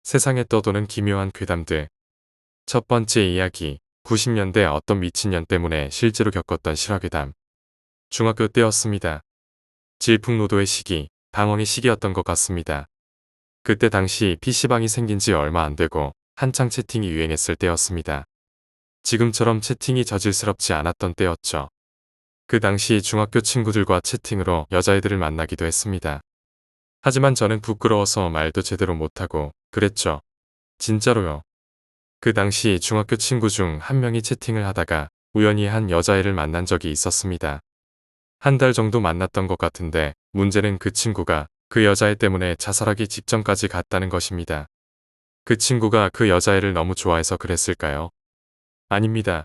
세상에 떠도는 기묘한 괴담들. 첫 번째 이야기. 90년대 어떤 미친년 때문에 실제로 겪었던 실화괴담. 중학교 때였습니다. 질풍노도의 시기, 방황의 시기였던 것 같습니다. 그때 당시 PC방이 생긴 지 얼마 안 되고 한창 채팅이 유행했을 때였습니다. 지금처럼 채팅이 저질스럽지 않았던 때였죠. 그 당시 중학교 친구들과 채팅으로 여자애들을 만나기도 했습니다. 하지만 저는 부끄러워서 말도 제대로 못하고 그랬죠. 진짜로요. 그 당시 중학교 친구 중 한 명이 채팅을 하다가 우연히 한 여자애를 만난 적이 있었습니다. 한 달 정도 만났던 것 같은데 문제는 그 친구가 그 여자애 때문에 자살하기 직전까지 갔다는 것입니다. 그 친구가 그 여자애를 너무 좋아해서 그랬을까요? 아닙니다.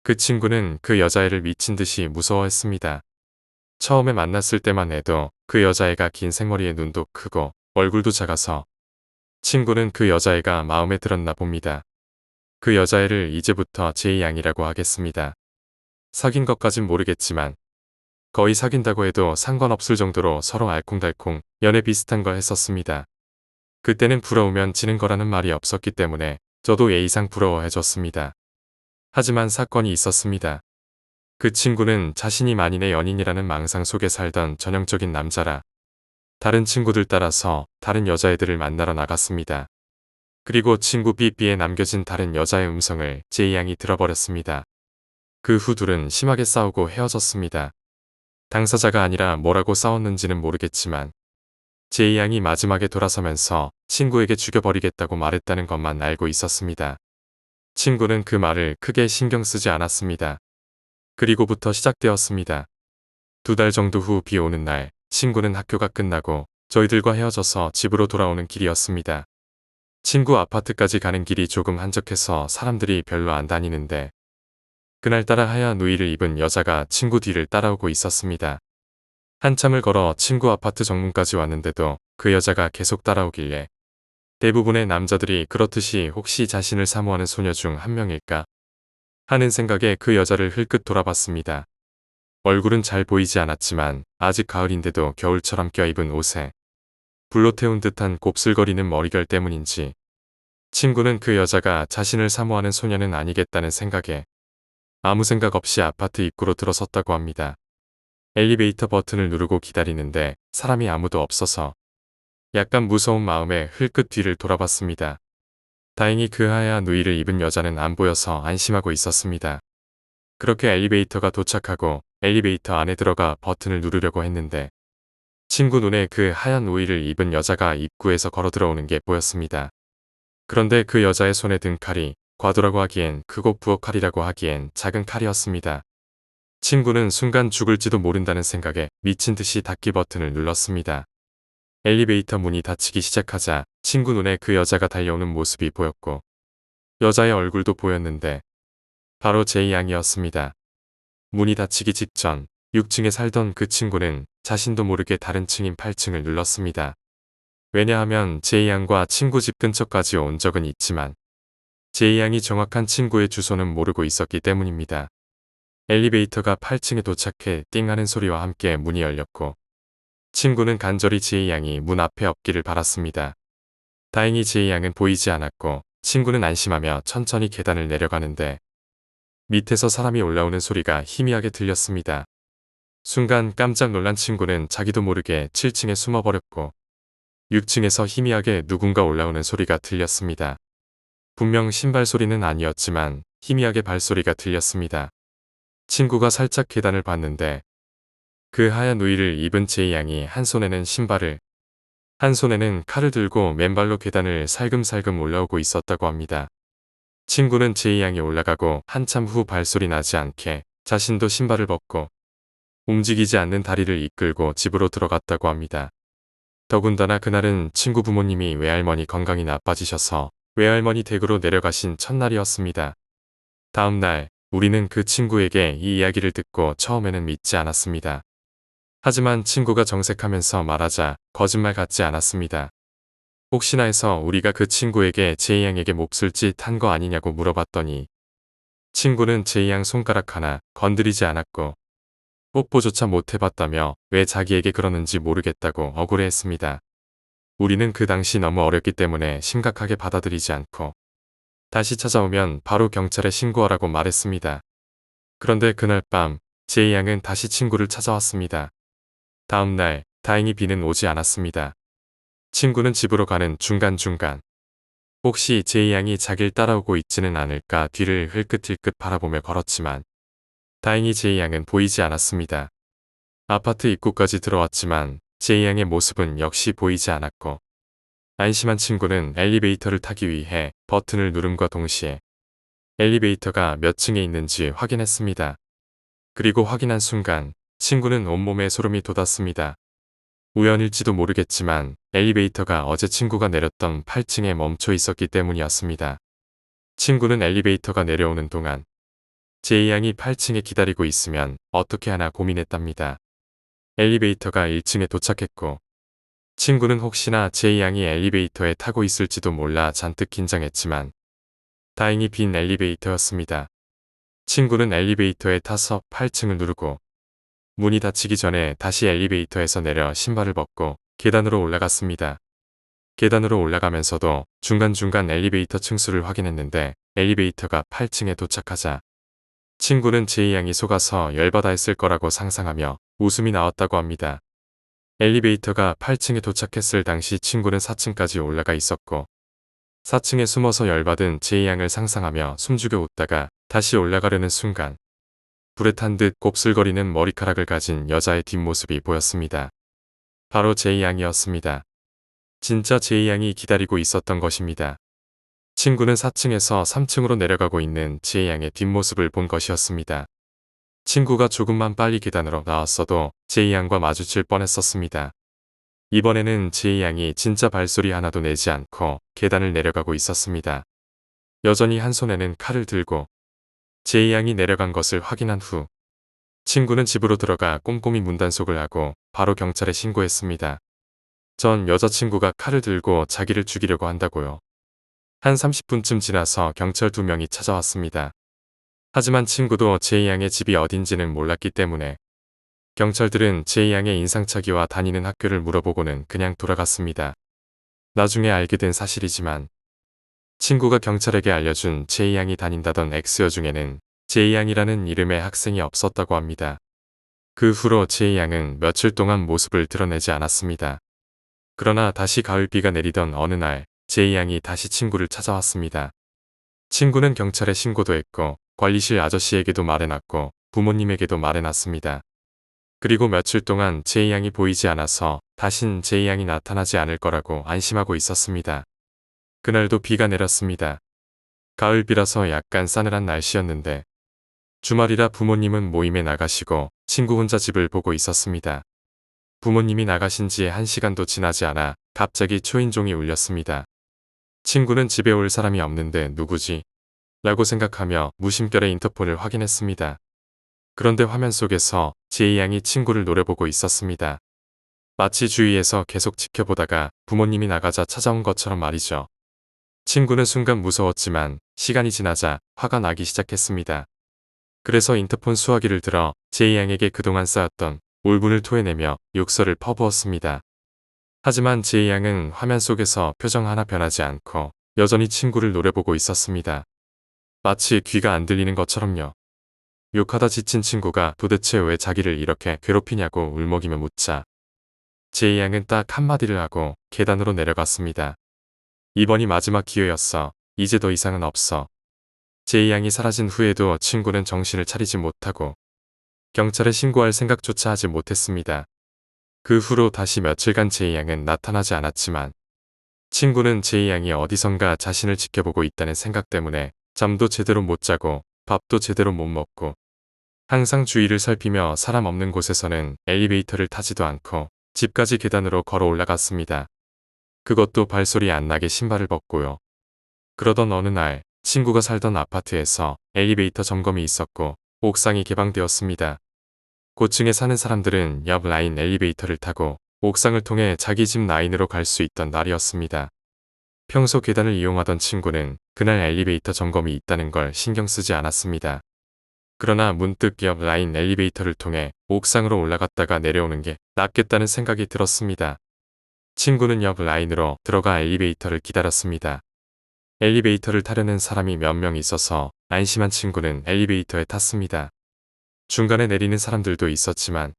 그 친구는 그 여자애를 미친 듯이 무서워했습니다. 처음에 만났을 때만 해도 그 여자애가 긴 생머리에 눈도 크고 얼굴도 작아서 친구는 그 여자애가 마음에 들었나 봅니다. 그 여자애를 이제부터 제이양이라고 하겠습니다. 사귄 것까진 모르겠지만 거의 사귄다고 해도 상관없을 정도로 서로 알콩달콩 연애 비슷한 걸 했었습니다. 그때는 부러우면 지는 거라는 말이 없었기 때문에 저도 예의상 부러워해줬습니다. 하지만 사건이 있었습니다. 그 친구는 자신이 만인의 연인이라는 망상 속에 살던 전형적인 남자라 다른 친구들 따라서 다른 여자애들을 만나러 나갔습니다. 그리고 친구 B에 남겨진 다른 여자의 음성을 제이양이 들어버렸습니다. 그 후 둘은 심하게 싸우고 헤어졌습니다. 당사자가 아니라 뭐라고 싸웠는지는 모르겠지만 제이양이 마지막에 돌아서면서 친구에게 죽여버리겠다고 말했다는 것만 알고 있었습니다. 친구는 그 말을 크게 신경 쓰지 않았습니다. 그리고부터 시작되었습니다. 2달 정도 후 비 오는 날 친구는 학교가 끝나고 저희들과 헤어져서 집으로 돌아오는 길이었습니다. 친구 아파트까지 가는 길이 조금 한적해서 사람들이 별로 안 다니는데 그날따라 하얀 우의를 입은 여자가 친구 뒤를 따라오고 있었습니다. 한참을 걸어 친구 아파트 정문까지 왔는데도 그 여자가 계속 따라오길래 대부분의 남자들이 그렇듯이 혹시 자신을 사모하는 소녀 중 한 명일까 하는 생각에 그 여자를 흘끗 돌아봤습니다. 얼굴은 잘 보이지 않았지만 아직 가을인데도 겨울처럼 껴입은 옷에 불로 태운 듯한 곱슬거리는 머리결 때문인지 친구는 그 여자가 자신을 사모하는 소녀는 아니겠다는 생각에 아무 생각 없이 아파트 입구로 들어섰다고 합니다. 엘리베이터 버튼을 누르고 기다리는데 사람이 아무도 없어서 약간 무서운 마음에 흘끗 뒤를 돌아봤습니다. 다행히 그 하얀 우의를 입은 여자는 안 보여서 안심하고 있었습니다. 그렇게 엘리베이터가 도착하고 엘리베이터 안에 들어가 버튼을 누르려고 했는데 친구 눈에 그 하얀 우의를 입은 여자가 입구에서 걸어 들어오는 게 보였습니다. 그런데 그 여자의 손에 든 칼이 과도라고 하기엔 크고 부엌칼이라고 하기엔 작은 칼이었습니다. 친구는 순간 죽을지도 모른다는 생각에 미친 듯이 닫기 버튼을 눌렀습니다. 엘리베이터 문이 닫히기 시작하자 친구 눈에 그 여자가 달려오는 모습이 보였고 여자의 얼굴도 보였는데 바로 제이양이었습니다. 문이 닫히기 직전 6층에 살던 그 친구는 자신도 모르게 다른 층인 8층을 눌렀습니다. 왜냐하면 제이양과 친구 집 근처까지 온 적은 있지만 제이양이 정확한 친구의 주소는 모르고 있었기 때문입니다. 엘리베이터가 8층에 도착해 띵하는 소리와 함께 문이 열렸고 친구는 간절히 제이양이 문 앞에 없기를 바랐습니다. 다행히 제이양은 보이지 않았고 친구는 안심하며 천천히 계단을 내려가는데 밑에서 사람이 올라오는 소리가 희미하게 들렸습니다. 순간 깜짝 놀란 친구는 자기도 모르게 7층에 숨어버렸고 6층에서 희미하게 누군가 올라오는 소리가 들렸습니다. 분명 신발 소리는 아니었지만 희미하게 발소리가 들렸습니다. 친구가 살짝 계단을 봤는데 그 하얀 우의를 입은 제이양이 한 손에는 신발을 한 손에는 칼을 들고 맨발로 계단을 살금살금 올라오고 있었다고 합니다. 친구는 제이양이 올라가고 한참 후 발소리 나지 않게 자신도 신발을 벗고 움직이지 않는 다리를 이끌고 집으로 들어갔다고 합니다. 더군다나 그날은 친구 부모님이 외할머니 건강이 나빠지셔서 외할머니 댁으로 내려가신 첫날이었습니다. 다음 날 우리는 그 친구에게 이 이야기를 듣고 처음에는 믿지 않았습니다. 하지만 친구가 정색하면서 말하자 거짓말 같지 않았습니다. 혹시나 해서 우리가 그 친구에게 제이양에게 몹쓸 짓 한 거 아니냐고 물어봤더니 친구는 제이양 손가락 하나 건드리지 않았고 뽀뽀조차 못 해봤다며 왜 자기에게 그러는지 모르겠다고 억울해했습니다. 우리는 그 당시 너무 어렸기 때문에 심각하게 받아들이지 않고 다시 찾아오면 바로 경찰에 신고하라고 말했습니다. 그런데 그날 밤 제이 양은 다시 친구를 찾아왔습니다. 다음 날 다행히 비는 오지 않았습니다. 친구는 집으로 가는 중간중간 혹시 제이 양이 자기를 따라오고 있지는 않을까 뒤를 흘끗흘끗 바라보며 걸었지만 다행히 제이 양은 보이지 않았습니다. 아파트 입구까지 들어왔지만 제이 양의 모습은 역시 보이지 않았고 안심한 친구는 엘리베이터를 타기 위해 버튼을 누름과 동시에 엘리베이터가 몇 층에 있는지 확인했습니다. 그리고 확인한 순간 친구는 온몸에 소름이 돋았습니다. 우연일지도 모르겠지만 엘리베이터가 어제 친구가 내렸던 8층에 멈춰 있었기 때문이었습니다. 친구는 엘리베이터가 내려오는 동안 제이 양이 8층에 기다리고 있으면 어떻게 하나 고민했답니다. 엘리베이터가 1층에 도착했고 친구는 혹시나 제이 양이 엘리베이터에 타고 있을지도 몰라 잔뜩 긴장했지만 다행히 빈 엘리베이터였습니다. 친구는 엘리베이터에 타서 8층을 누르고 문이 닫히기 전에 다시 엘리베이터에서 내려 신발을 벗고 계단으로 올라갔습니다. 계단으로 올라가면서도 중간중간 엘리베이터 층수를 확인했는데 엘리베이터가 8층에 도착하자 친구는 제이 양이 속아서 열받아 했을 거라고 상상하며 웃음이 나왔다고 합니다. 엘리베이터가 8층에 도착했을 당시 친구는 4층까지 올라가 있었고 4층에 숨어서 열받은 제이 양을 상상하며 숨죽여 웃다가 다시 올라가려는 순간 불에 탄 듯 곱슬거리는 머리카락을 가진 여자의 뒷모습이 보였습니다. 바로 제이 양이었습니다. 진짜 제이 양이 기다리고 있었던 것입니다. 친구는 4층에서 3층으로 내려가고 있는 제이 양의 뒷모습을 본 것이었습니다. 친구가 조금만 빨리 계단으로 나왔어도 제이 양과 마주칠 뻔했었습니다. 이번에는 제이 양이 진짜 발소리 하나도 내지 않고 계단을 내려가고 있었습니다. 여전히 한 손에는 칼을 들고 제이 양이 내려간 것을 확인한 후 친구는 집으로 들어가 꼼꼼히 문단속을 하고 바로 경찰에 신고했습니다. 전 여자친구가 칼을 들고 자기를 죽이려고 한다고요. 한 30분쯤 지나서 경찰 2명이 찾아왔습니다. 하지만 친구도 제이 양의 집이 어딘지는 몰랐기 때문에 경찰들은 제이 양의 인상착의와 다니는 학교를 물어보고는 그냥 돌아갔습니다. 나중에 알게 된 사실이지만 친구가 경찰에게 알려준 제이 양이 다닌다던 X여 중에는 제이 양이라는 이름의 학생이 없었다고 합니다. 그 후로 제이 양은 며칠 동안 모습을 드러내지 않았습니다. 그러나 다시 가을비가 내리던 어느 날 제이 양이 다시 친구를 찾아왔습니다. 친구는 경찰에 신고도 했고 관리실 아저씨에게도 말해놨고 부모님에게도 말해놨습니다. 그리고 며칠 동안 제이 양이 보이지 않아서 다신 제이 양이 나타나지 않을 거라고 안심하고 있었습니다. 그날도 비가 내렸습니다. 가을비라서 약간 싸늘한 날씨였는데 주말이라 부모님은 모임에 나가시고 친구 혼자 집을 보고 있었습니다. 부모님이 나가신 지 1시간도 지나지 않아 갑자기 초인종이 울렸습니다. 친구는 집에 올 사람이 없는데 누구지? 라고 생각하며 무심결에 인터폰을 확인했습니다. 그런데 화면 속에서 제이 양이 친구를 노려보고 있었습니다. 마치 주위에서 계속 지켜보다가 부모님이 나가자 찾아온 것처럼 말이죠. 친구는 순간 무서웠지만 시간이 지나자 화가 나기 시작했습니다. 그래서 인터폰 수화기를 들어 제이 양에게 그동안 쌓였던 울분을 토해내며 욕설을 퍼부었습니다. 하지만 제이 양은 화면 속에서 표정 하나 변하지 않고 여전히 친구를 노려보고 있었습니다. 마치 귀가 안 들리는 것처럼요. 욕하다 지친 친구가 도대체 왜 자기를 이렇게 괴롭히냐고 울먹이며 묻자 제이 양은 딱 한마디를 하고 계단으로 내려갔습니다. 이번이 마지막 기회였어. 이제 더 이상은 없어. 제이 양이 사라진 후에도 친구는 정신을 차리지 못하고 경찰에 신고할 생각조차 하지 못했습니다. 그 후로 다시 며칠간 제이 양은 나타나지 않았지만 친구는 제이 양이 어디선가 자신을 지켜보고 있다는 생각 때문에 잠도 제대로 못 자고 밥도 제대로 못 먹고 항상 주위를 살피며 사람 없는 곳에서는 엘리베이터를 타지도 않고 집까지 계단으로 걸어 올라갔습니다. 그것도 발소리 안 나게 신발을 벗고요. 그러던 어느 날 친구가 살던 아파트에서 엘리베이터 점검이 있었고 옥상이 개방되었습니다. 고층에 사는 사람들은 옆 라인 엘리베이터를 타고 옥상을 통해 자기 집 라인으로 갈 수 있던 날이었습니다. 평소 계단을 이용하던 친구는 그날 엘리베이터 점검이 있다는 걸 신경 쓰지 않았습니다. 그러나 문득 옆 라인 엘리베이터를 통해 옥상으로 올라갔다가 내려오는 게 낫겠다는 생각이 들었습니다. 친구는 옆 라인으로 들어가 엘리베이터를 기다렸습니다. 엘리베이터를 타려는 사람이 몇 명 있어서 안심한 친구는 엘리베이터에 탔습니다. 중간에 내리는 사람들도 있었지만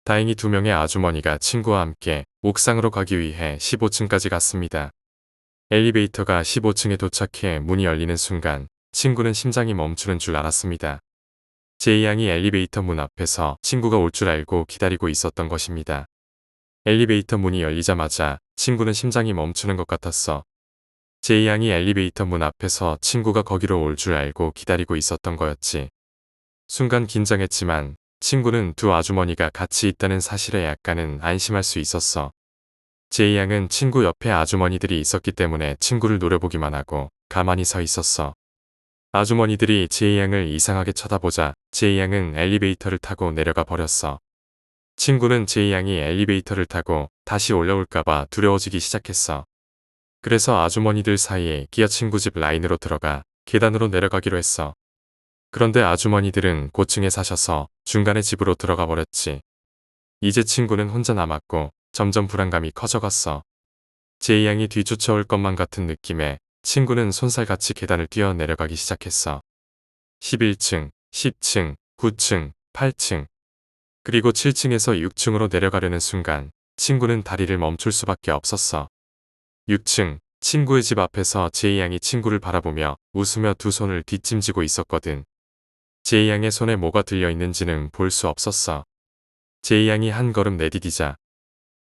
다행히 2명의 아주머니가 친구와 함께 옥상으로 가기 위해 15층까지 갔습니다. 엘리베이터가 15층에 도착해 문이 열리는 순간 친구는 심장이 멈추는 줄 알았습니다. 제이 양이 엘리베이터 문 앞에서 친구가 올 줄 알고 기다리고 있었던 것입니다. 엘리베이터 문이 열리자마자 친구는 심장이 멈추는 것 같았어. 제이 양이 엘리베이터 문 앞에서 친구가 거기로 올 줄 알고 기다리고 있었던 거였지. 순간 긴장했지만 친구는 2 아주머니가 같이 있다는 사실에 약간은 안심할 수 있었어. 제이 양은 친구 옆에 아주머니들이 있었기 때문에 친구를 노려보기만 하고 가만히 서 있었어. 아주머니들이 제이 양을 이상하게 쳐다보자 제이 양은 엘리베이터를 타고 내려가 버렸어. 친구는 제이 양이 엘리베이터를 타고 다시 올라올까봐 두려워지기 시작했어. 그래서 아주머니들 사이에 끼어 친구 집 라인으로 들어가 계단으로 내려가기로 했어. 그런데 아주머니들은 고층에 사셔서 중간에 집으로 들어가 버렸지. 이제 친구는 혼자 남았고 점점 불안감이 커져갔어. 제이 양이 뒤쫓아올 것만 같은 느낌에 친구는 손살같이 계단을 뛰어 내려가기 시작했어. 11층, 10층, 9층, 8층, 그리고 7층에서 6층으로 내려가려는 순간 친구는 다리를 멈출 수밖에 없었어. 6층, 친구의 집 앞에서 제이 양이 친구를 바라보며 웃으며 2 손을 뒷짐지고 있었거든. 제이 양의 손에 뭐가 들려있는지는 볼 수 없었어. 제이 양이 한 걸음 내디디자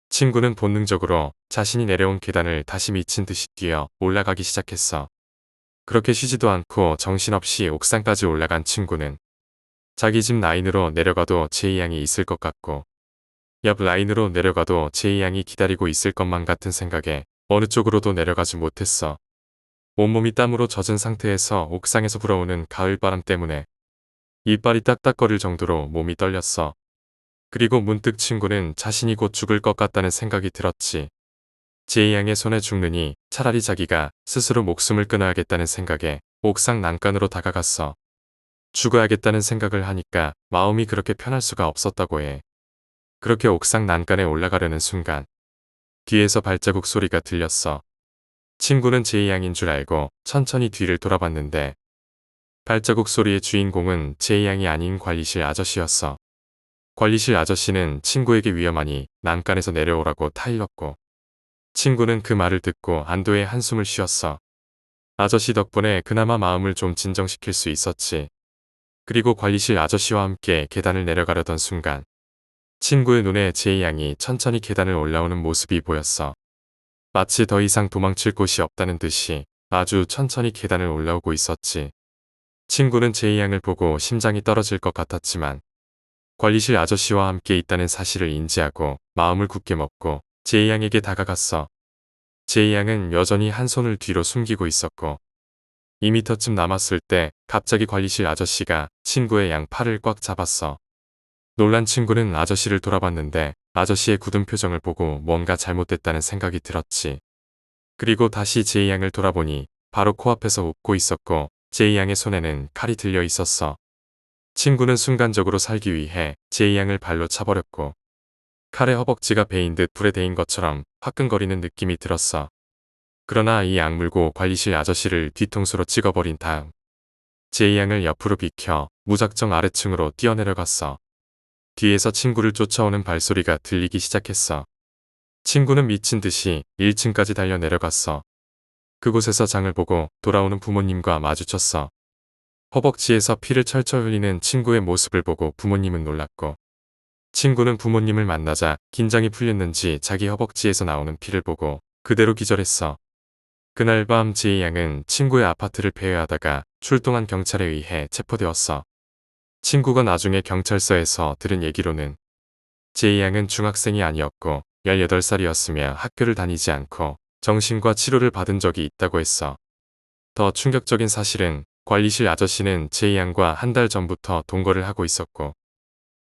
친구는 본능적으로 자신이 내려온 계단을 다시 미친 듯이 뛰어 올라가기 시작했어. 그렇게 쉬지도 않고 정신없이 옥상까지 올라간 친구는 자기 집 라인으로 내려가도 제이 양이 있을 것 같고 옆 라인으로 내려가도 제이 양이 기다리고 있을 것만 같은 생각에 어느 쪽으로도 내려가지 못했어. 온몸이 땀으로 젖은 상태에서 옥상에서 불어오는 가을바람 때문에 이빨이 딱딱거릴 정도로 몸이 떨렸어. 그리고 문득 친구는 자신이 곧 죽을 것 같다는 생각이 들었지. 제이 양의 손에 죽느니 차라리 자기가 스스로 목숨을 끊어야겠다는 생각에 옥상 난간으로 다가갔어. 죽어야겠다는 생각을 하니까 마음이 그렇게 편할 수가 없었다고 해. 그렇게 옥상 난간에 올라가려는 순간 뒤에서 발자국 소리가 들렸어. 친구는 제이 양인 줄 알고 천천히 뒤를 돌아봤는데 발자국 소리의 주인공은 제이 양이 아닌 관리실 아저씨였어. 관리실 아저씨는 친구에게 위험하니 난간에서 내려오라고 타일렀고 친구는 그 말을 듣고 안도의 한숨을 쉬었어. 아저씨 덕분에 그나마 마음을 좀 진정시킬 수 있었지. 그리고 관리실 아저씨와 함께 계단을 내려가려던 순간 친구의 눈에 제이 양이 천천히 계단을 올라오는 모습이 보였어. 마치 더 이상 도망칠 곳이 없다는 듯이 아주 천천히 계단을 올라오고 있었지. 친구는 제이 양을 보고 심장이 떨어질 것 같았지만 관리실 아저씨와 함께 있다는 사실을 인지하고 마음을 굳게 먹고 제이 양에게 다가갔어. 제이 양은 여전히 한 손을 뒤로 숨기고 있었고 2미터쯤 남았을 때 갑자기 관리실 아저씨가 친구의 양 팔을 꽉 잡았어. 놀란 친구는 아저씨를 돌아봤는데 아저씨의 굳은 표정을 보고 뭔가 잘못됐다는 생각이 들었지. 그리고 다시 제이 양을 돌아보니 바로 코앞에서 웃고 있었고 제이 양의 손에는 칼이 들려 있었어. 친구는 순간적으로 살기 위해 제이 양을 발로 차버렸고 칼의 허벅지가 베인 듯 불에 데인 것처럼 화끈거리는 느낌이 들었어. 그러나 이 악물고 관리실 아저씨를 뒤통수로 찍어버린 다음 제이 양을 옆으로 비켜 무작정 아래층으로 뛰어내려갔어. 뒤에서 친구를 쫓아오는 발소리가 들리기 시작했어. 친구는 미친 듯이 1층까지 달려 내려갔어. 그곳에서 장을 보고 돌아오는 부모님과 마주쳤어. 허벅지에서 피를 철철 흘리는 친구의 모습을 보고 부모님은 놀랐고 친구는 부모님을 만나자 긴장이 풀렸는지 자기 허벅지에서 나오는 피를 보고 그대로 기절했어. 그날 밤 제이 양은 친구의 아파트를 배회하다가 출동한 경찰에 의해 체포되었어. 친구가 나중에 경찰서에서 들은 얘기로는 제이 양은 중학생이 아니었고 18살이었으며 학교를 다니지 않고 정신과 치료를 받은 적이 있다고 했어. 더 충격적인 사실은 관리실 아저씨는 제이 양과 한 달 전부터 동거를 하고 있었고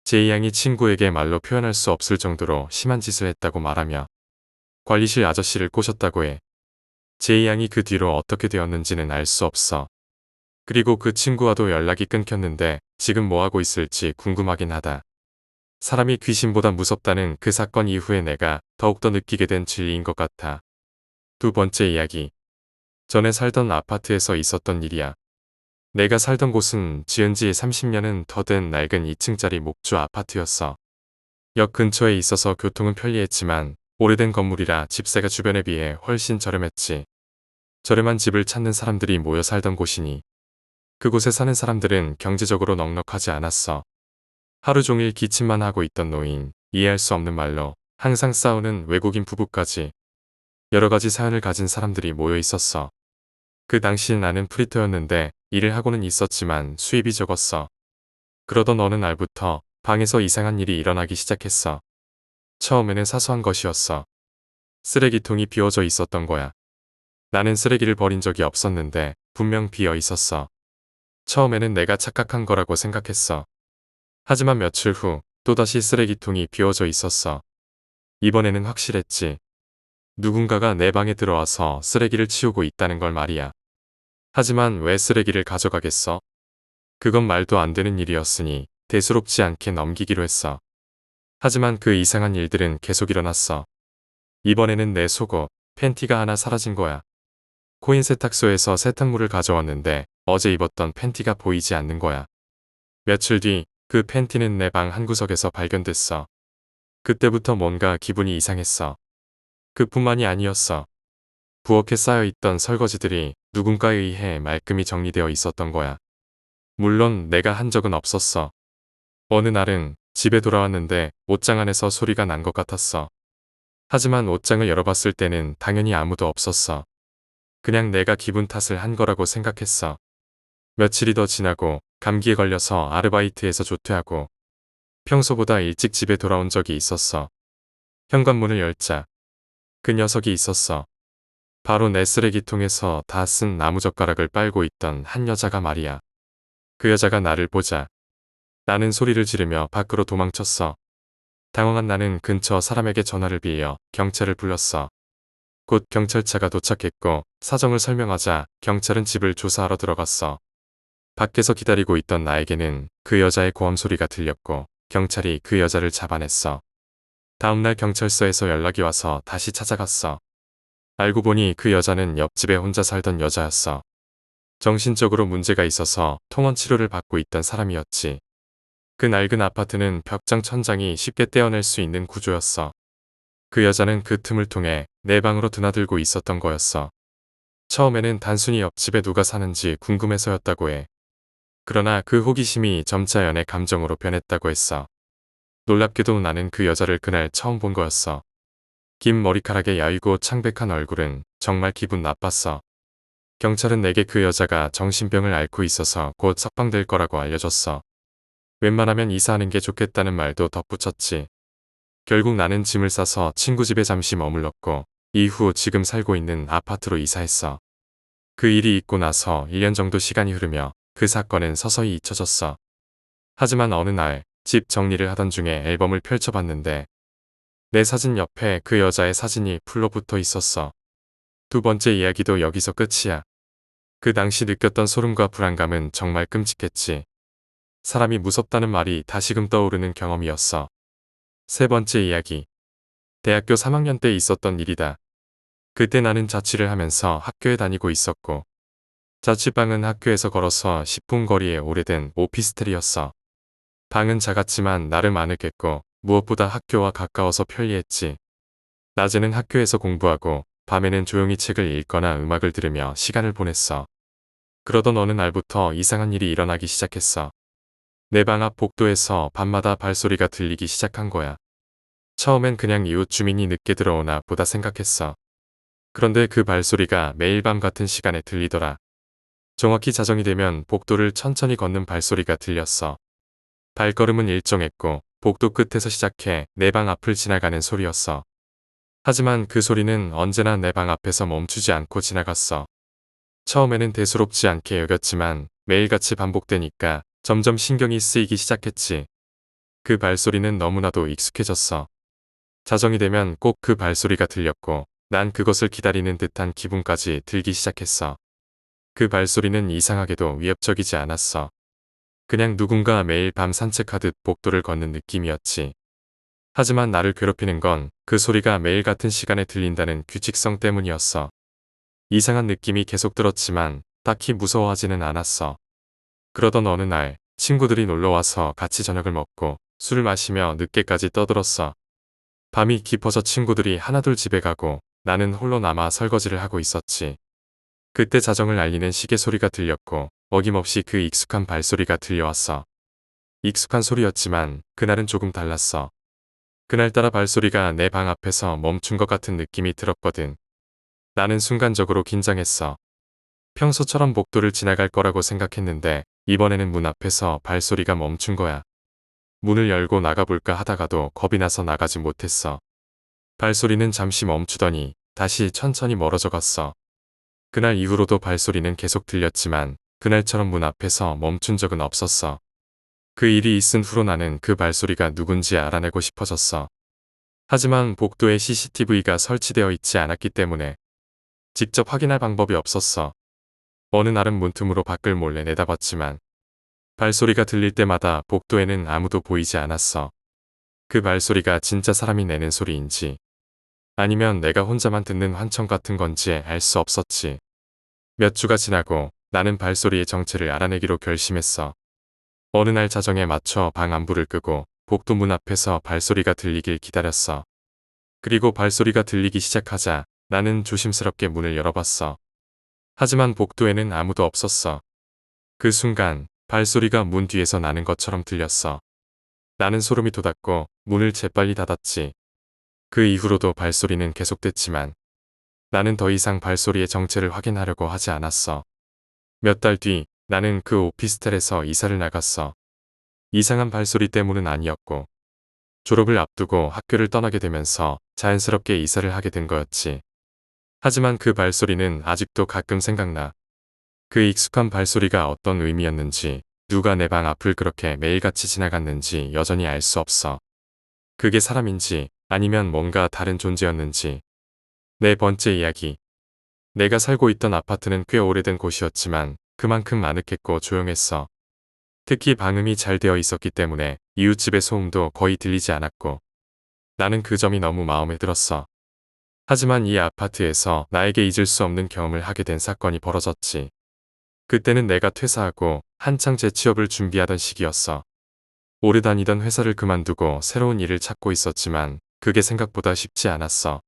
제이 양이 친구에게 말로 표현할 수 없을 정도로 심한 짓을 했다고 말하며 관리실 아저씨를 꼬셨다고 해. 제이 양이 그 뒤로 어떻게 되었는지는 알 수 없어. 그리고 그 친구와도 연락이 끊겼는데 지금 뭐하고 있을지 궁금하긴 하다. 사람이 귀신보다 무섭다는 그 사건 이후에 내가 더욱더 느끼게 된 진리인 것 같아. 두 번째 이야기. 전에 살던 아파트에서 있었던 일이야. 내가 살던 곳은 지은 지 30년은 더 된 낡은 2층짜리 목조 아파트였어. 역 근처에 있어서 교통은 편리했지만 오래된 건물이라 집세가 주변에 비해 훨씬 저렴했지. 저렴한 집을 찾는 사람들이 모여 살던 곳이니 그곳에 사는 사람들은 경제적으로 넉넉하지 않았어. 하루 종일 기침만 하고 있던 노인, 이해할 수 없는 말로 항상 싸우는 외국인 부부까지 여러 가지 사연을 가진 사람들이 모여 있었어. 그 당시 나는 프리터였는데 일을 하고는 있었지만 수입이 적었어. 그러던 어느 날부터 방에서 이상한 일이 일어나기 시작했어. 처음에는 사소한 것이었어. 쓰레기통이 비워져 있었던 거야. 나는 쓰레기를 버린 적이 없었는데 분명 비어 있었어. 처음에는 내가 착각한 거라고 생각했어. 하지만 며칠 후 또다시 쓰레기통이 비워져 있었어. 이번에는 확실했지. 누군가가 내 방에 들어와서 쓰레기를 치우고 있다는 걸 말이야. 하지만 왜 쓰레기를 가져가겠어? 그건 말도 안 되는 일이었으니 대수롭지 않게 넘기기로 했어. 하지만 그 이상한 일들은 계속 일어났어. 이번에는 내 속옷, 팬티가 하나 사라진 거야. 코인 세탁소에서 세탁물을 가져왔는데 어제 입었던 팬티가 보이지 않는 거야. 며칠 뒤 그 팬티는 내 방 한구석에서 발견됐어. 그때부터 뭔가 기분이 이상했어. 그뿐만이 아니었어. 부엌에 쌓여있던 설거지들이 누군가에 의해 말끔히 정리되어 있었던 거야. 물론 내가 한 적은 없었어. 어느 날은 집에 돌아왔는데 옷장 안에서 소리가 난 것 같았어. 하지만 옷장을 열어봤을 때는 당연히 아무도 없었어. 그냥 내가 기분 탓을 한 거라고 생각했어. 며칠이 더 지나고 감기에 걸려서 아르바이트에서 조퇴하고 평소보다 일찍 집에 돌아온 적이 있었어. 현관문을 열자 그 녀석이 있었어. 바로 내 쓰레기통에서 다 쓴 나무젓가락을 빨고 있던 한 여자가 말이야. 그 여자가 나를 보자 나는 소리를 지르며 밖으로 도망쳤어. 당황한 나는 근처 사람에게 전화를 빌려 경찰을 불렀어. 곧 경찰차가 도착했고 사정을 설명하자 경찰은 집을 조사하러 들어갔어. 밖에서 기다리고 있던 나에게는 그 여자의 고함 소리가 들렸고 경찰이 그 여자를 잡아냈어. 다음날 경찰서에서 연락이 와서 다시 찾아갔어. 알고 보니 그 여자는 옆집에 혼자 살던 여자였어. 정신적으로 문제가 있어서 통원 치료를 받고 있던 사람이었지. 그 낡은 아파트는 벽장 천장이 쉽게 떼어낼 수 있는 구조였어. 그 여자는 그 틈을 통해 내 방으로 드나들고 있었던 거였어. 처음에는 단순히 옆집에 누가 사는지 궁금해서였다고 해. 그러나 그 호기심이 점차 연애 감정으로 변했다고 했어. 놀랍게도 나는 그 여자를 그날 처음 본 거였어. 긴 머리카락에 야위고 창백한 얼굴은 정말 기분 나빴어. 경찰은 내게 그 여자가 정신병을 앓고 있어서 곧 석방될 거라고 알려줬어. 웬만하면 이사하는 게 좋겠다는 말도 덧붙였지. 결국 나는 짐을 싸서 친구 집에 잠시 머물렀고 이후 지금 살고 있는 아파트로 이사했어. 그 일이 있고 나서 1년 정도 시간이 흐르며 그 사건은 서서히 잊혀졌어. 하지만 어느 날 집 정리를 하던 중에 앨범을 펼쳐봤는데 내 사진 옆에 그 여자의 사진이 풀로 붙어 있었어. 두 번째 이야기도 여기서 끝이야. 그 당시 느꼈던 소름과 불안감은 정말 끔찍했지. 사람이 무섭다는 말이 다시금 떠오르는 경험이었어. 세 번째 이야기. 대학교 3학년 때 있었던 일이다. 그때 나는 자취를 하면서 학교에 다니고 있었고 자취방은 학교에서 걸어서 10분 거리의 오래된 오피스텔이었어. 방은 작았지만 나름 아늑했고 무엇보다 학교와 가까워서 편리했지. 낮에는 학교에서 공부하고 밤에는 조용히 책을 읽거나 음악을 들으며 시간을 보냈어. 그러던 어느 날부터 이상한 일이 일어나기 시작했어. 내 방 앞 복도에서 밤마다 발소리가 들리기 시작한 거야. 처음엔 그냥 이웃 주민이 늦게 들어오나 보다 생각했어. 그런데 그 발소리가 매일 밤 같은 시간에 들리더라. 정확히 자정이 되면 복도를 천천히 걷는 발소리가 들렸어. 발걸음은 일정했고 복도 끝에서 시작해 내 방 앞을 지나가는 소리였어. 하지만 그 소리는 언제나 내 방 앞에서 멈추지 않고 지나갔어. 처음에는 대수롭지 않게 여겼지만 매일같이 반복되니까 점점 신경이 쓰이기 시작했지. 그 발소리는 너무나도 익숙해졌어. 자정이 되면 꼭 그 발소리가 들렸고 난 그것을 기다리는 듯한 기분까지 들기 시작했어. 그 발소리는 이상하게도 위협적이지 않았어. 그냥 누군가 매일 밤 산책하듯 복도를 걷는 느낌이었지. 하지만 나를 괴롭히는 건 그 소리가 매일 같은 시간에 들린다는 규칙성 때문이었어. 이상한 느낌이 계속 들었지만 딱히 무서워하지는 않았어. 그러던 어느 날 친구들이 놀러와서 같이 저녁을 먹고 술을 마시며 늦게까지 떠들었어. 밤이 깊어져 친구들이 하나둘 집에 가고 나는 홀로 남아 설거지를 하고 있었지. 그때 자정을 알리는 시계 소리가 들렸고 어김없이 그 익숙한 발소리가 들려왔어. 익숙한 소리였지만 그날은 조금 달랐어. 그날따라 발소리가 내 방 앞에서 멈춘 것 같은 느낌이 들었거든. 나는 순간적으로 긴장했어. 평소처럼 복도를 지나갈 거라고 생각했는데 이번에는 문 앞에서 발소리가 멈춘 거야. 문을 열고 나가볼까 하다가도 겁이 나서 나가지 못했어. 발소리는 잠시 멈추더니 다시 천천히 멀어져 갔어. 그날 이후로도 발소리는 계속 들렸지만 그날처럼 문 앞에서 멈춘 적은 없었어. 그 일이 있은 후로 나는 그 발소리가 누군지 알아내고 싶어졌어. 하지만 복도에 CCTV가 설치되어 있지 않았기 때문에 직접 확인할 방법이 없었어. 어느 날은 문틈으로 밖을 몰래 내다봤지만 발소리가 들릴 때마다 복도에는 아무도 보이지 않았어. 그 발소리가 진짜 사람이 내는 소리인지 아니면 내가 혼자만 듣는 환청 같은 건지 알 수 없었지. 몇 주가 지나고 나는 발소리의 정체를 알아내기로 결심했어. 어느 날 자정에 맞춰 방 안불을 끄고 복도 문 앞에서 발소리가 들리길 기다렸어. 그리고 발소리가 들리기 시작하자 나는 조심스럽게 문을 열어봤어. 하지만 복도에는 아무도 없었어. 그 순간 발소리가 문 뒤에서 나는 것처럼 들렸어. 나는 소름이 돋았고 문을 재빨리 닫았지. 그 이후로도 발소리는 계속됐지만 나는 더 이상 발소리의 정체를 확인하려고 하지 않았어. 몇 달 뒤 나는 그 오피스텔에서 이사를 나갔어. 이상한 발소리 때문은 아니었고 졸업을 앞두고 학교를 떠나게 되면서 자연스럽게 이사를 하게 된 거였지. 하지만 그 발소리는 아직도 가끔 생각나. 그 익숙한 발소리가 어떤 의미였는지 누가 내 방 앞을 그렇게 매일같이 지나갔는지 여전히 알 수 없어. 그게 사람인지 아니면 뭔가 다른 존재였는지. 네 번째 이야기. 내가 살고 있던 아파트는 꽤 오래된 곳이었지만 그만큼 아늑했고 조용했어. 특히 방음이 잘 되어 있었기 때문에 이웃집의 소음도 거의 들리지 않았고 나는 그 점이 너무 마음에 들었어. 하지만 이 아파트에서 나에게 잊을 수 없는 경험을 하게 된 사건이 벌어졌지. 그때는 내가 퇴사하고 한창 재취업을 준비하던 시기였어. 오래 다니던 회사를 그만두고 새로운 일을 찾고 있었지만 그게 생각보다 쉽지 않았어.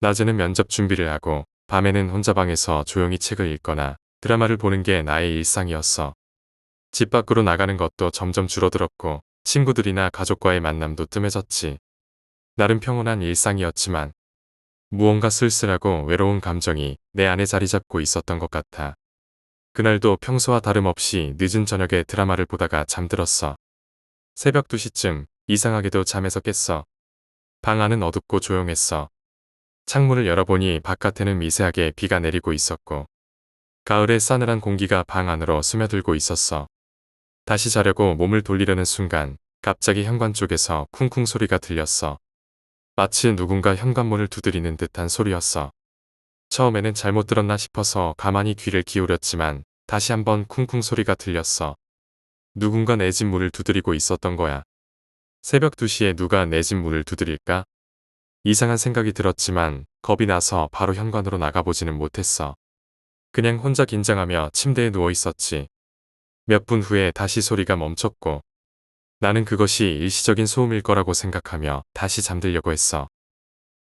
낮에는 면접 준비를 하고 밤에는 혼자 방에서 조용히 책을 읽거나 드라마를 보는 게 나의 일상이었어. 집 밖으로 나가는 것도 점점 줄어들었고 친구들이나 가족과의 만남도 뜸해졌지. 나름 평온한 일상이었지만 무언가 쓸쓸하고 외로운 감정이 내 안에 자리 잡고 있었던 것 같아. 그날도 평소와 다름없이 늦은 저녁에 드라마를 보다가 잠들었어. 새벽 2시쯤 이상하게도 잠에서 깼어. 방 안은 어둡고 조용했어. 창문을 열어보니 바깥에는 미세하게 비가 내리고 있었고 가을의 싸늘한 공기가 방 안으로 스며들고 있었어. 다시 자려고 몸을 돌리려는 순간 갑자기 현관 쪽에서 쿵쿵 소리가 들렸어. 마치 누군가 현관문을 두드리는 듯한 소리였어. 처음에는 잘못 들었나 싶어서 가만히 귀를 기울였지만 다시 한번 쿵쿵 소리가 들렸어. 누군가 내 집 문을 두드리고 있었던 거야. 새벽 2시에 누가 내 집 문을 두드릴까? 이상한 생각이 들었지만 겁이 나서 바로 현관으로 나가보지는 못했어. 그냥 혼자 긴장하며 침대에 누워 있었지. 몇 분 후에 다시 소리가 멈췄고 나는 그것이 일시적인 소음일 거라고 생각하며 다시 잠들려고 했어.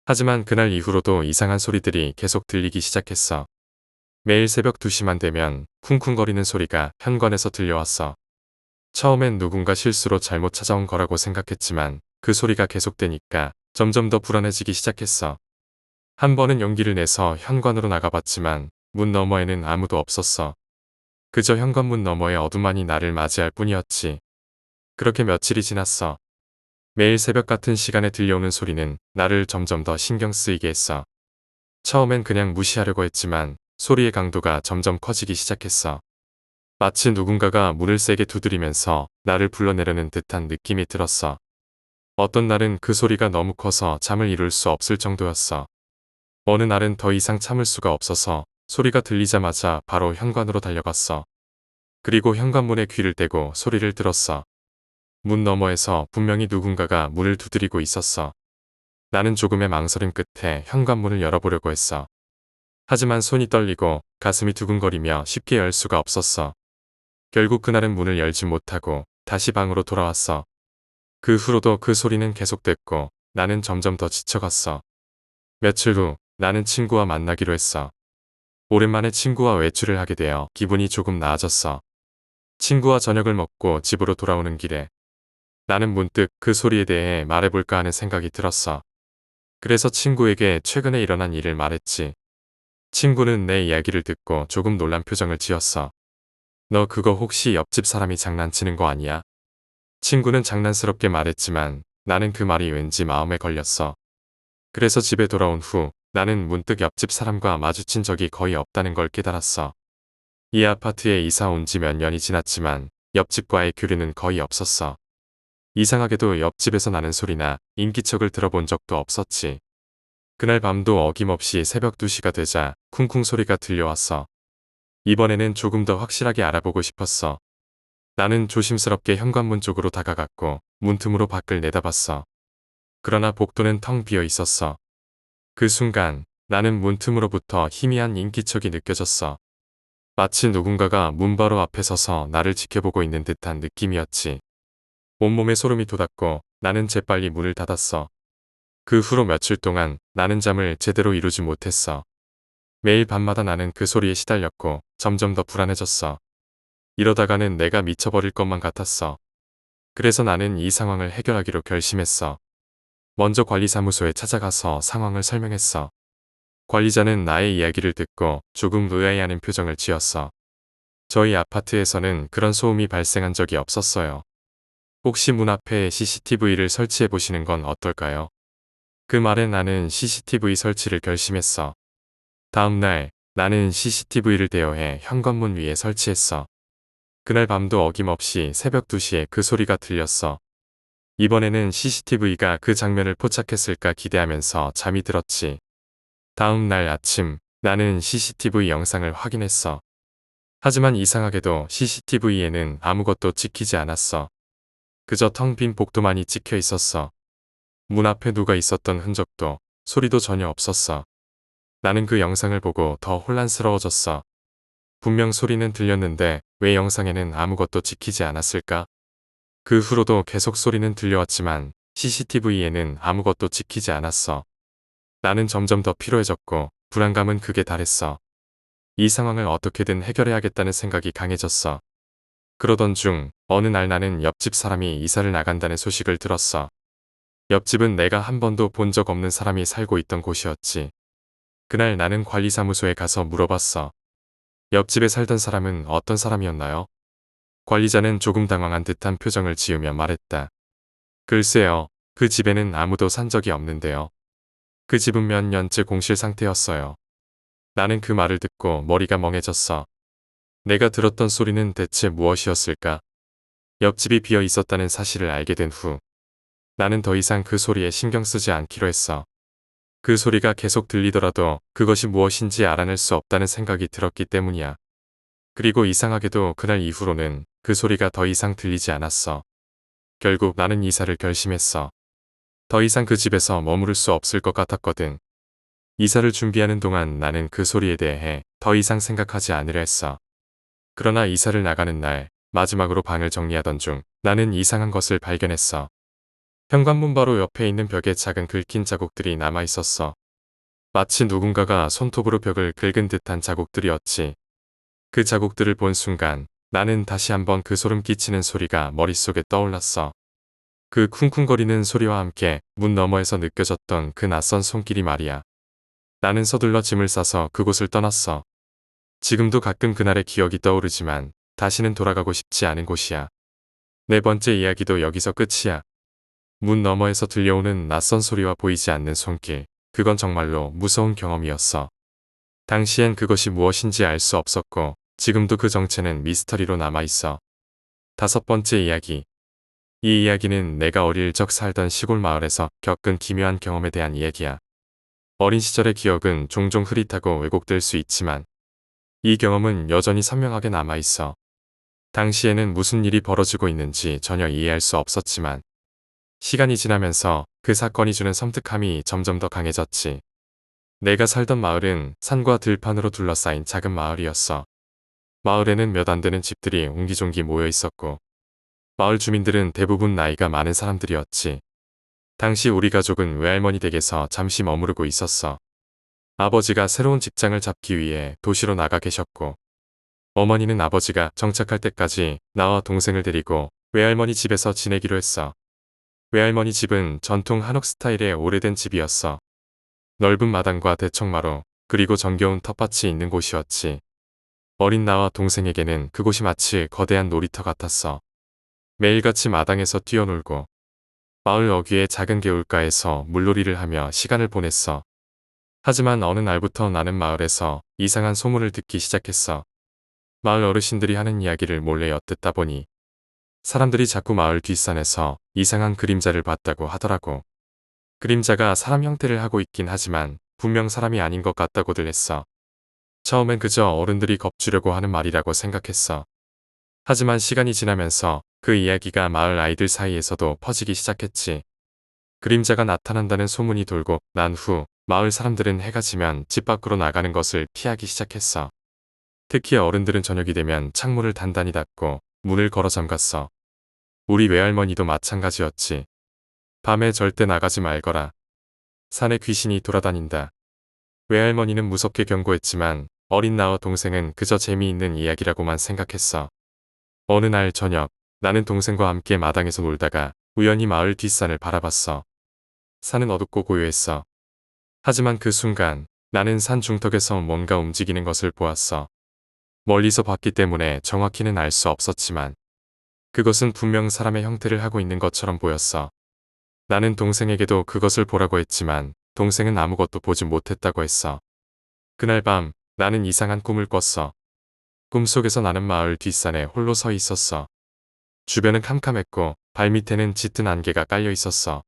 하지만 그날 이후로도 이상한 소리들이 계속 들리기 시작했어. 매일 새벽 2시만 되면 쿵쿵거리는 소리가 현관에서 들려왔어. 처음엔 누군가 실수로 잘못 찾아온 거라고 생각했지만 그 소리가 계속되니까 점점 더 불안해지기 시작했어. 한 번은 용기를 내서 현관으로 나가봤지만 문 너머에는 아무도 없었어. 그저 현관문 너머의 어둠만이 나를 맞이할 뿐이었지. 그렇게 며칠이 지났어. 매일 새벽 같은 시간에 들려오는 소리는 나를 점점 더 신경 쓰이게 했어. 처음엔 그냥 무시하려고 했지만 소리의 강도가 점점 커지기 시작했어. 마치 누군가가 문을 세게 두드리면서 나를 불러내려는 듯한 느낌이 들었어. 어떤 날은 그 소리가 너무 커서 잠을 이룰 수 없을 정도였어. 어느 날은 더 이상 참을 수가 없어서 소리가 들리자마자 바로 현관으로 달려갔어. 그리고 현관문에 귀를 대고 소리를 들었어. 문 너머에서 분명히 누군가가 문을 두드리고 있었어. 나는 조금의 망설임 끝에 현관문을 열어보려고 했어. 하지만 손이 떨리고 가슴이 두근거리며 쉽게 열 수가 없었어. 결국 그날은 문을 열지 못하고 다시 방으로 돌아왔어. 그 후로도 그 소리는 계속됐고 나는 점점 더 지쳐갔어. 며칠 후 나는 친구와 만나기로 했어. 오랜만에 친구와 외출을 하게 되어 기분이 조금 나아졌어. 친구와 저녁을 먹고 집으로 돌아오는 길에 나는 문득 그 소리에 대해 말해볼까 하는 생각이 들었어. 그래서 친구에게 최근에 일어난 일을 말했지. 친구는 내 이야기를 듣고 조금 놀란 표정을 지었어. 너 그거 혹시 옆집 사람이 장난치는 거 아니야? 친구는 장난스럽게 말했지만 나는 그 말이 왠지 마음에 걸렸어. 그래서 집에 돌아온 후 나는 문득 옆집 사람과 마주친 적이 거의 없다는 걸 깨달았어. 이 아파트에 이사 온 지 몇 년이 지났지만 옆집과의 교류는 거의 없었어. 이상하게도 옆집에서 나는 소리나 인기척을 들어본 적도 없었지. 그날 밤도 어김없이 새벽 2시가 되자 쿵쿵 소리가 들려왔어. 이번에는 조금 더 확실하게 알아보고 싶었어. 나는 조심스럽게 현관문 쪽으로 다가갔고 문틈으로 밖을 내다봤어. 그러나 복도는 텅 비어 있었어. 그 순간 나는 문틈으로부터 희미한 인기척이 느껴졌어. 마치 누군가가 문 바로 앞에 서서 나를 지켜보고 있는 듯한 느낌이었지. 온몸에 소름이 돋았고 나는 재빨리 문을 닫았어. 그 후로 며칠 동안 나는 잠을 제대로 이루지 못했어. 매일 밤마다 나는 그 소리에 시달렸고 점점 더 불안해졌어. 이러다가는 내가 미쳐버릴 것만 같았어. 그래서 나는 이 상황을 해결하기로 결심했어. 먼저 관리사무소에 찾아가서 상황을 설명했어. 관리자는 나의 이야기를 듣고 조금 의아해하는 표정을 지었어. 저희 아파트에서는 그런 소음이 발생한 적이 없었어요. 혹시 문 앞에 CCTV를 설치해 보시는 건 어떨까요? 그 말에 나는 CCTV 설치를 결심했어. 다음 날 나는 CCTV를 대여해 현관문 위에 설치했어. 그날 밤도 어김없이 새벽 2시에 그 소리가 들렸어. 이번에는 CCTV가 그 장면을 포착했을까 기대하면서 잠이 들었지. 다음 날 아침 나는 CCTV 영상을 확인했어. 하지만 이상하게도 CCTV에는 아무것도 찍히지 않았어. 그저 텅 빈 복도만이 찍혀 있었어. 문 앞에 누가 있었던 흔적도 소리도 전혀 없었어. 나는 그 영상을 보고 더 혼란스러워졌어. 분명 소리는 들렸는데 왜 영상에는 아무것도 찍히지 않았을까? 그 후로도 계속 소리는 들려왔지만 CCTV에는 아무것도 찍히지 않았어. 나는 점점 더 피로해졌고 불안감은 극에 달했어. 이 상황을 어떻게든 해결해야겠다는 생각이 강해졌어. 그러던 중 어느 날 나는 옆집 사람이 이사를 나간다는 소식을 들었어. 옆집은 내가 한 번도 본 적 없는 사람이 살고 있던 곳이었지. 그날 나는 관리사무소에 가서 물어봤어. 옆집에 살던 사람은 어떤 사람이었나요? 관리자는 조금 당황한 듯한 표정을 지으며 말했다. 글쎄요, 그 집에는 아무도 산 적이 없는데요. 그 집은 몇 년째 공실 상태였어요. 나는 그 말을 듣고 머리가 멍해졌어. 내가 들었던 소리는 대체 무엇이었을까? 옆집이 비어 있었다는 사실을 알게 된 후, 나는 더 이상 그 소리에 신경 쓰지 않기로 했어. 그 소리가 계속 들리더라도 그것이 무엇인지 알아낼 수 없다는 생각이 들었기 때문이야. 그리고 이상하게도 그날 이후로는 그 소리가 더 이상 들리지 않았어. 결국 나는 이사를 결심했어. 더 이상 그 집에서 머무를 수 없을 것 같았거든. 이사를 준비하는 동안 나는 그 소리에 대해 더 이상 생각하지 않으려 했어. 그러나 이사를 나가는 날 마지막으로 방을 정리하던 중 나는 이상한 것을 발견했어. 현관문 바로 옆에 있는 벽에 작은 긁힌 자국들이 남아 있었어. 마치 누군가가 손톱으로 벽을 긁은 듯한 자국들이었지. 그 자국들을 본 순간 나는 다시 한번 그 소름 끼치는 소리가 머릿속에 떠올랐어. 그 쿵쿵거리는 소리와 함께 문 너머에서 느껴졌던 그 낯선 손길이 말이야. 나는 서둘러 짐을 싸서 그곳을 떠났어. 지금도 가끔 그날의 기억이 떠오르지만 다시는 돌아가고 싶지 않은 곳이야. 네 번째 이야기도 여기서 끝이야. 문 너머에서 들려오는 낯선 소리와 보이지 않는 손길. 그건 정말로 무서운 경험이었어. 당시엔 그것이 무엇인지 알 수 없었고 지금도 그 정체는 미스터리로 남아있어. 다섯 번째 이야기. 이 이야기는 내가 어릴 적 살던 시골 마을에서 겪은 기묘한 경험에 대한 이야기야. 어린 시절의 기억은 종종 흐릿하고 왜곡될 수 있지만 이 경험은 여전히 선명하게 남아있어. 당시에는 무슨 일이 벌어지고 있는지 전혀 이해할 수 없었지만 시간이 지나면서 그 사건이 주는 섬뜩함이 점점 더 강해졌지. 내가 살던 마을은 산과 들판으로 둘러싸인 작은 마을이었어. 마을에는 몇 안 되는 집들이 옹기종기 모여 있었고 마을 주민들은 대부분 나이가 많은 사람들이었지. 당시 우리 가족은 외할머니 댁에서 잠시 머무르고 있었어. 아버지가 새로운 직장을 잡기 위해 도시로 나가 계셨고 어머니는 아버지가 정착할 때까지 나와 동생을 데리고 외할머니 집에서 지내기로 했어. 외할머니 집은 전통 한옥 스타일의 오래된 집이었어. 넓은 마당과 대청마루 그리고 정겨운 텃밭이 있는 곳이었지. 어린 나와 동생에게는 그곳이 마치 거대한 놀이터 같았어. 매일같이 마당에서 뛰어놀고 마을 어귀의 작은 개울가에서 물놀이를 하며 시간을 보냈어. 하지만 어느 날부터 나는 마을에서 이상한 소문을 듣기 시작했어. 마을 어르신들이 하는 이야기를 몰래 엿듣다 보니 사람들이 자꾸 마을 뒷산에서 이상한 그림자를 봤다고 하더라고. 그림자가 사람 형태를 하고 있긴 하지만 분명 사람이 아닌 것 같다고들 했어. 처음엔 그저 어른들이 겁주려고 하는 말이라고 생각했어. 하지만 시간이 지나면서 그 이야기가 마을 아이들 사이에서도 퍼지기 시작했지. 그림자가 나타난다는 소문이 돌고 난 후 마을 사람들은 해가 지면 집 밖으로 나가는 것을 피하기 시작했어. 특히 어른들은 저녁이 되면 창문을 단단히 닫고 문을 걸어 잠갔어. 우리 외할머니도 마찬가지였지. 밤에 절대 나가지 말거라. 산에 귀신이 돌아다닌다. 외할머니는 무섭게 경고했지만 어린 나와 동생은 그저 재미있는 이야기라고만 생각했어. 어느 날 저녁 나는 동생과 함께 마당에서 놀다가 우연히 마을 뒷산을 바라봤어. 산은 어둡고 고요했어. 하지만 그 순간 나는 산 중턱에서 뭔가 움직이는 것을 보았어. 멀리서 봤기 때문에 정확히는 알 수 없었지만 그것은 분명 사람의 형태를 하고 있는 것처럼 보였어. 나는 동생에게도 그것을 보라고 했지만 동생은 아무것도 보지 못했다고 했어. 그날 밤 나는 이상한 꿈을 꿨어. 꿈속에서 나는 마을 뒷산에 홀로 서 있었어. 주변은 캄캄했고 발밑에는 짙은 안개가 깔려 있었어.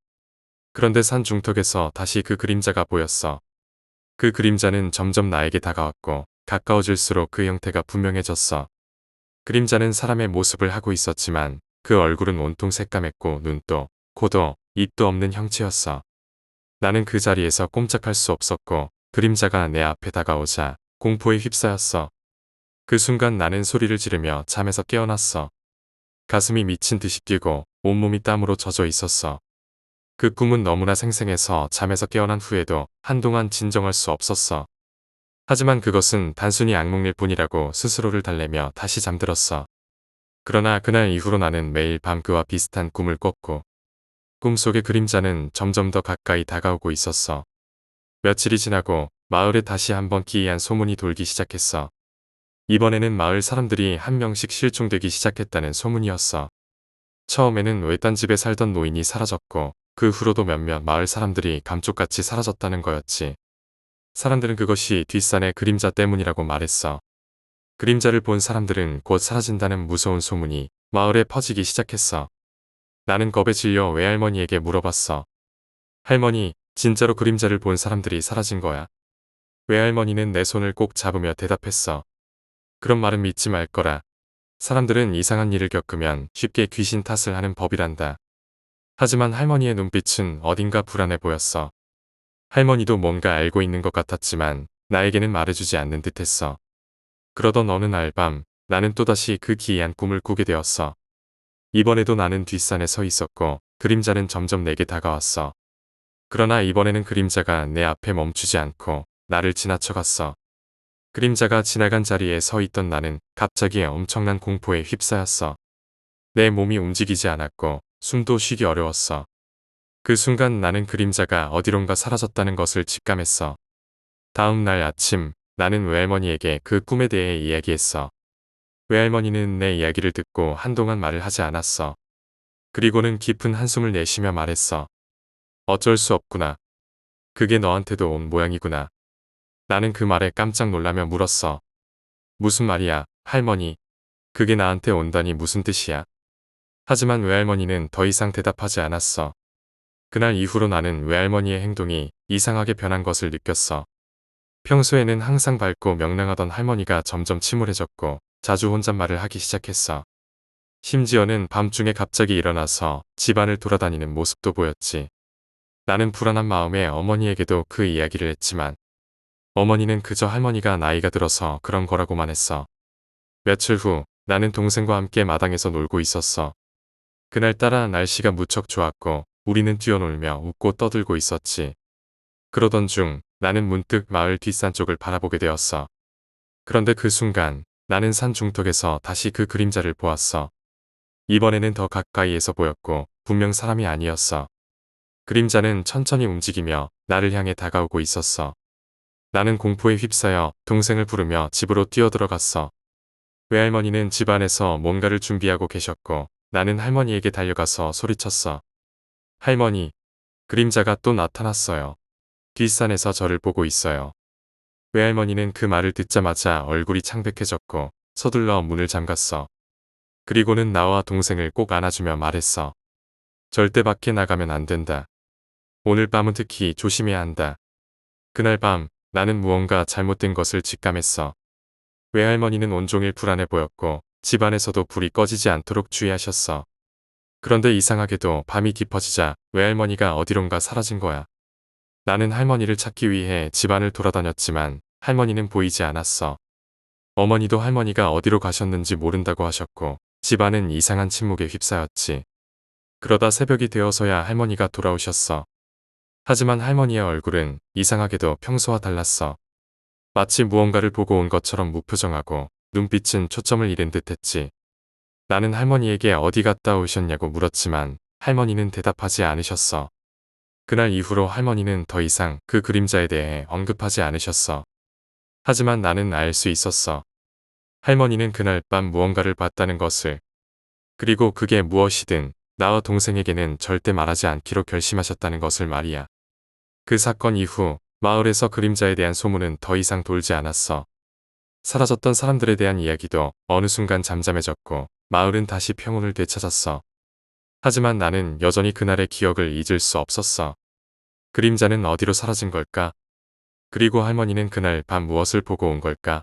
그런데 산 중턱에서 다시 그 그림자가 보였어. 그 그림자는 점점 나에게 다가왔고 가까워질수록 그 형태가 분명해졌어. 그림자는 사람의 모습을 하고 있었지만 그 얼굴은 온통 새까맸고 눈도, 코도, 입도 없는 형체였어. 나는 그 자리에서 꼼짝할 수 없었고 그림자가 내 앞에 다가오자 공포에 휩싸였어. 그 순간 나는 소리를 지르며 잠에서 깨어났어. 가슴이 미친 듯이 뛰고 온몸이 땀으로 젖어 있었어. 그 꿈은 너무나 생생해서 잠에서 깨어난 후에도 한동안 진정할 수 없었어. 하지만 그것은 단순히 악몽일 뿐이라고 스스로를 달래며 다시 잠들었어. 그러나 그날 이후로 나는 매일 밤 그와 비슷한 꿈을 꿨고 꿈속의 그림자는 점점 더 가까이 다가오고 있었어. 며칠이 지나고 마을에 다시 한번 기이한 소문이 돌기 시작했어. 이번에는 마을 사람들이 한 명씩 실종되기 시작했다는 소문이었어. 처음에는 외딴 집에 살던 노인이 사라졌고 그 후로도 몇몇 마을 사람들이 감쪽같이 사라졌다는 거였지. 사람들은 그것이 뒷산의 그림자 때문이라고 말했어. 그림자를 본 사람들은 곧 사라진다는 무서운 소문이 마을에 퍼지기 시작했어. 나는 겁에 질려 외할머니에게 물어봤어. 할머니, 진짜로 그림자를 본 사람들이 사라진 거야? 외할머니는 내 손을 꼭 잡으며 대답했어. 그런 말은 믿지 말 거라. 사람들은 이상한 일을 겪으면 쉽게 귀신 탓을 하는 법이란다. 하지만 할머니의 눈빛은 어딘가 불안해 보였어. 할머니도 뭔가 알고 있는 것 같았지만 나에게는 말해주지 않는 듯했어. 그러던 어느 날 밤 나는 또다시 그 기이한 꿈을 꾸게 되었어. 이번에도 나는 뒷산에 서 있었고 그림자는 점점 내게 다가왔어. 그러나 이번에는 그림자가 내 앞에 멈추지 않고 나를 지나쳐갔어. 그림자가 지나간 자리에 서 있던 나는 갑자기 엄청난 공포에 휩싸였어. 내 몸이 움직이지 않았고 숨도 쉬기 어려웠어. 그 순간 나는 그림자가 어디론가 사라졌다는 것을 직감했어. 다음 날 아침 나는 외할머니에게 그 꿈에 대해 이야기했어. 외할머니는 내 이야기를 듣고 한동안 말을 하지 않았어. 그리고는 깊은 한숨을 내쉬며 말했어. 어쩔 수 없구나. 그게 너한테도 온 모양이구나. 나는 그 말에 깜짝 놀라며 물었어. 무슨 말이야, 할머니. 그게 나한테 온다니 무슨 뜻이야? 하지만 외할머니는 더 이상 대답하지 않았어. 그날 이후로 나는 외할머니의 행동이 이상하게 변한 것을 느꼈어. 평소에는 항상 밝고 명랑하던 할머니가 점점 침울해졌고 자주 혼잣말을 하기 시작했어. 심지어는 밤중에 갑자기 일어나서 집안을 돌아다니는 모습도 보였지. 나는 불안한 마음에 어머니에게도 그 이야기를 했지만 어머니는 그저 할머니가 나이가 들어서 그런 거라고만 했어. 며칠 후 나는 동생과 함께 마당에서 놀고 있었어. 그날따라 날씨가 무척 좋았고 우리는 뛰어놀며 웃고 떠들고 있었지. 그러던 중 나는 문득 마을 뒷산 쪽을 바라보게 되었어. 그런데 그 순간 나는 산 중턱에서 다시 그 그림자를 보았어. 이번에는 더 가까이에서 보였고 분명 사람이 아니었어. 그림자는 천천히 움직이며 나를 향해 다가오고 있었어. 나는 공포에 휩싸여 동생을 부르며 집으로 뛰어들어갔어. 외할머니는 집 안에서 뭔가를 준비하고 계셨고 나는 할머니에게 달려가서 소리쳤어. 할머니, 그림자가 또 나타났어요. 뒷산에서 저를 보고 있어요. 외할머니는 그 말을 듣자마자 얼굴이 창백해졌고 서둘러 문을 잠갔어. 그리고는 나와 동생을 꼭 안아주며 말했어. 절대 밖에 나가면 안 된다. 오늘 밤은 특히 조심해야 한다. 그날 밤 나는 무언가 잘못된 것을 직감했어. 외할머니는 온종일 불안해 보였고 집안에서도 불이 꺼지지 않도록 주의하셨어. 그런데 이상하게도 밤이 깊어지자 외할머니가 어디론가 사라진 거야. 나는 할머니를 찾기 위해 집안을 돌아다녔지만 할머니는 보이지 않았어. 어머니도 할머니가 어디로 가셨는지 모른다고 하셨고 집안은 이상한 침묵에 휩싸였지. 그러다 새벽이 되어서야 할머니가 돌아오셨어. 하지만 할머니의 얼굴은 이상하게도 평소와 달랐어. 마치 무언가를 보고 온 것처럼 무표정하고 눈빛은 초점을 잃은 듯했지. 나는 할머니에게 어디 갔다 오셨냐고 물었지만 할머니는 대답하지 않으셨어. 그날 이후로 할머니는 더 이상 그 그림자에 대해 언급하지 않으셨어. 하지만 나는 알 수 있었어. 할머니는 그날 밤 무언가를 봤다는 것을. 그리고 그게 무엇이든 나와 동생에게는 절대 말하지 않기로 결심하셨다는 것을 말이야. 그 사건 이후 마을에서 그림자에 대한 소문은 더 이상 돌지 않았어. 사라졌던 사람들에 대한 이야기도 어느 순간 잠잠해졌고 마을은 다시 평온을 되찾았어. 하지만 나는 여전히 그날의 기억을 잊을 수 없었어. 그림자는 어디로 사라진 걸까? 그리고 할머니는 그날 밤 무엇을 보고 온 걸까?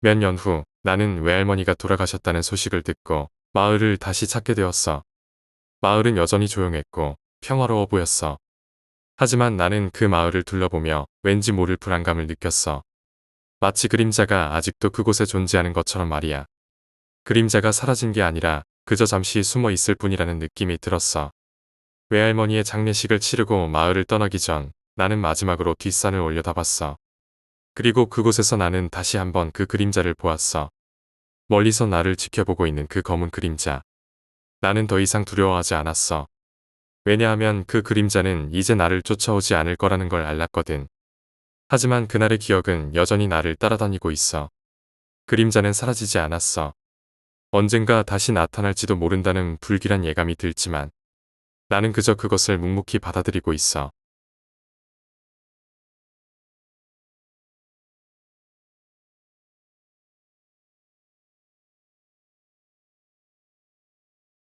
몇 년 후 나는 외할머니가 돌아가셨다는 소식을 듣고 마을을 다시 찾게 되었어. 마을은 여전히 조용했고 평화로워 보였어. 하지만 나는 그 마을을 둘러보며 왠지 모를 불안감을 느꼈어. 마치 그림자가 아직도 그곳에 존재하는 것처럼 말이야. 그림자가 사라진 게 아니라 그저 잠시 숨어 있을 뿐이라는 느낌이 들었어. 외할머니의 장례식을 치르고 마을을 떠나기 전 나는 마지막으로 뒷산을 올려다봤어. 그리고 그곳에서 나는 다시 한번 그 그림자를 보았어. 멀리서 나를 지켜보고 있는 그 검은 그림자. 나는 더 이상 두려워하지 않았어. 왜냐하면 그 그림자는 이제 나를 쫓아오지 않을 거라는 걸 알았거든. 하지만 그날의 기억은 여전히 나를 따라다니고 있어. 그림자는 사라지지 않았어. 언젠가 다시 나타날지도 모른다는 불길한 예감이 들지만 나는 그저 그것을 묵묵히 받아들이고 있어.